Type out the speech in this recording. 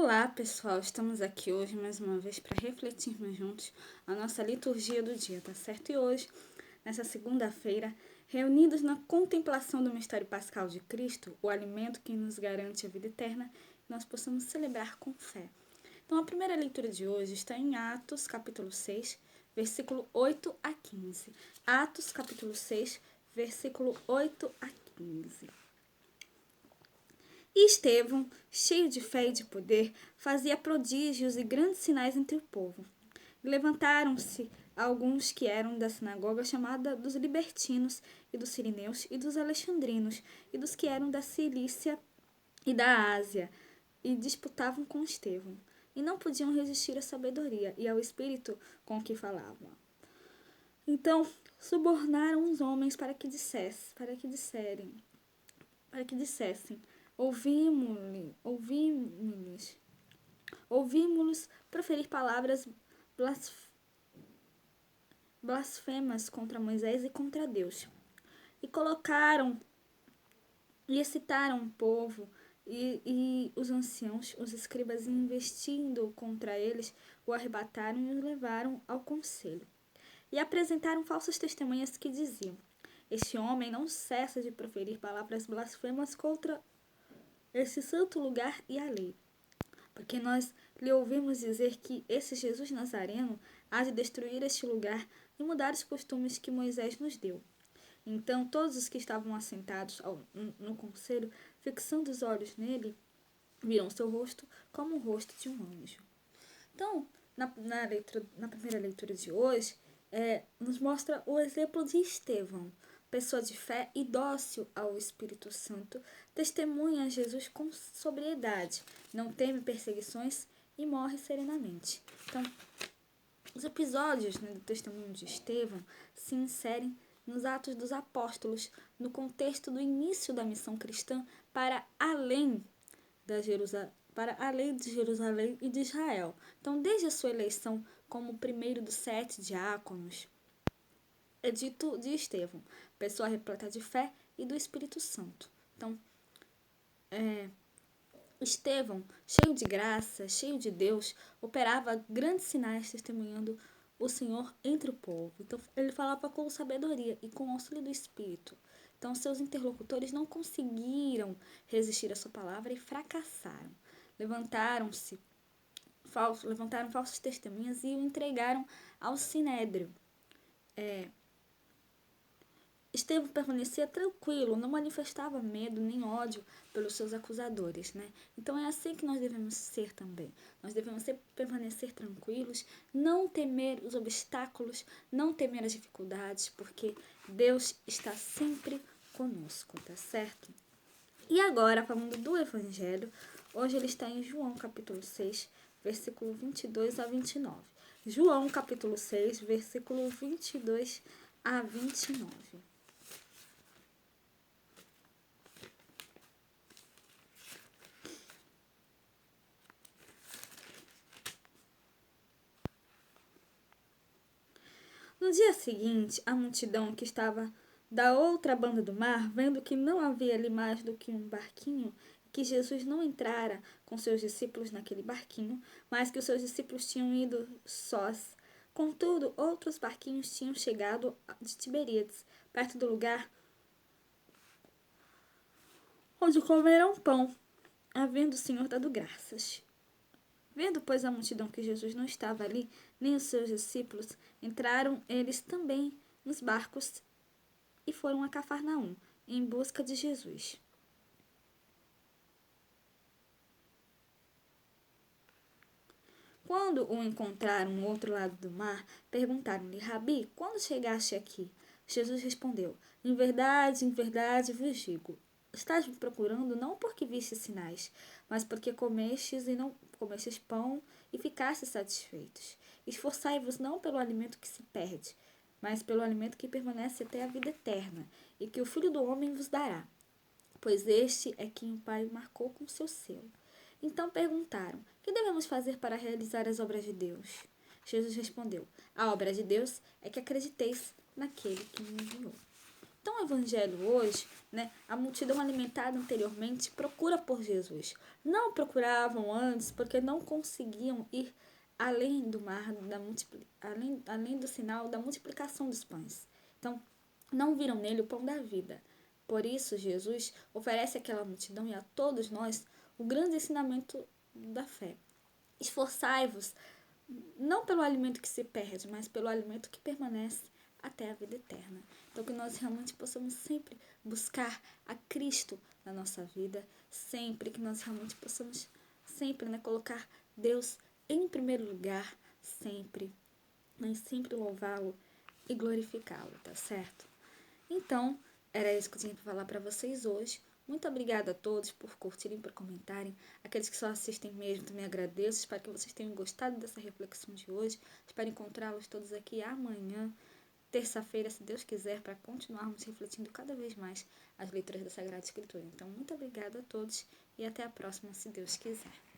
Olá, pessoal! Estamos aqui hoje mais uma vez para refletirmos juntos a nossa liturgia do dia, tá certo? E hoje, nessa segunda-feira, reunidos na contemplação do mistério pascal de Cristo, o alimento que nos garante a vida eterna, nós possamos celebrar com fé. Então, a primeira leitura de hoje está em Atos, capítulo 6, versículo 8 a 15. Atos, capítulo 6, versículo 8 a 15. E Estevão, cheio de fé e de poder, fazia prodígios e grandes sinais entre o povo. E levantaram-se alguns que eram da sinagoga chamada dos libertinos, e dos sirineus, e dos alexandrinos, e dos que eram da Cilícia e da Ásia, e disputavam com Estevão. E não podiam resistir à sabedoria e ao espírito com que falavam. Então subornaram os homens para que dissessem: Ouvimos-los proferir palavras blasfemas contra Moisés e contra Deus. E excitaram o povo e os anciãos, os escribas, investindo contra eles, o arrebataram e o levaram ao conselho. E apresentaram falsas testemunhas que diziam: Este homem não cessa de proferir palavras blasfemas contra esse santo lugar e a lei. Porque nós lhe ouvimos dizer que esse Jesus Nazareno há de destruir este lugar e mudar os costumes que Moisés nos deu. Então todos os que estavam assentados no conselho, fixando os olhos nele, viram seu rosto como o rosto de um anjo. Então, na primeira leitura de hoje, nos mostra o exemplo de Estevão, pessoa de fé e dócil ao Espírito Santo, testemunha Jesus com sobriedade, não teme perseguições e morre serenamente. Então, os episódios do testemunho de Estevão se inserem nos Atos dos Apóstolos, no contexto do início da missão cristã para além de Jerusalém e de Israel. Então, desde a sua eleição como o primeiro dos 7 diáconos, é dito de Estevão, pessoa repleta de fé e do Espírito Santo. Então, Estevão, cheio de graça, cheio de Deus, operava grandes sinais testemunhando o Senhor entre o povo. Então, ele falava com sabedoria e com auxílio do Espírito. Então, seus interlocutores não conseguiram resistir à sua palavra e fracassaram. Levantaram falsas testemunhas e o entregaram ao Sinédrio. Estevão permanecia tranquilo, não manifestava medo nem ódio pelos seus acusadores, né? Então é assim que nós devemos ser também. Nós devemos permanecer tranquilos, não temer os obstáculos, não temer as dificuldades, porque Deus está sempre conosco, tá certo? E agora, falando do Evangelho, hoje ele está em João capítulo 6, versículo 22 a 29. João capítulo 6, versículo 22 a 29. No dia seguinte, a multidão que estava da outra banda do mar, vendo que não havia ali mais do que um barquinho, que Jesus não entrara com seus discípulos naquele barquinho, mas que os seus discípulos tinham ido sós. Contudo, outros barquinhos tinham chegado de Tiberíades, perto do lugar onde comeram pão, havendo o Senhor dado graças. Vendo, pois, a multidão que Jesus não estava ali, nem os seus discípulos, entraram eles também nos barcos e foram a Cafarnaum, em busca de Jesus. Quando o encontraram no outro lado do mar, perguntaram-lhe: Rabi, quando chegaste aqui? Jesus respondeu: em verdade vos digo, estás me procurando não porque viste sinais, mas porque comestes pão e ficastes satisfeitos. Esforçai-vos não pelo alimento que se perde, mas pelo alimento que permanece até a vida eterna, e que o Filho do Homem vos dará, pois este é quem o Pai marcou com seu selo. Então perguntaram: que devemos fazer para realizar as obras de Deus? Jesus respondeu: a obra de Deus é que acrediteis naquele que me enviou. Então, o evangelho hoje, né, a multidão alimentada anteriormente procura por Jesus. Não procuravam antes porque não conseguiam ir além do mar, além do sinal da multiplicação dos pães. Então, não viram nele o pão da vida. Por isso, Jesus oferece àquela multidão e a todos nós o grande ensinamento da fé. Esforçai-vos, não pelo alimento que se perde, mas pelo alimento que permanece até a vida eterna. Então, que nós realmente possamos sempre buscar a Cristo na nossa vida, sempre que nós realmente possamos sempre, né, colocar Deus em primeiro lugar, sempre, mas sempre louvá-lo e glorificá-lo, tá certo? Então, era isso que eu tinha para falar para vocês hoje. Muito obrigada a todos por curtirem, por comentarem. Aqueles que só assistem mesmo, também agradeço. Espero que vocês tenham gostado dessa reflexão de hoje. Espero encontrá-los todos aqui amanhã, terça-feira, se Deus quiser, para continuarmos refletindo cada vez mais as leituras da Sagrada Escritura. Então, muito obrigada a todos e até a próxima, se Deus quiser.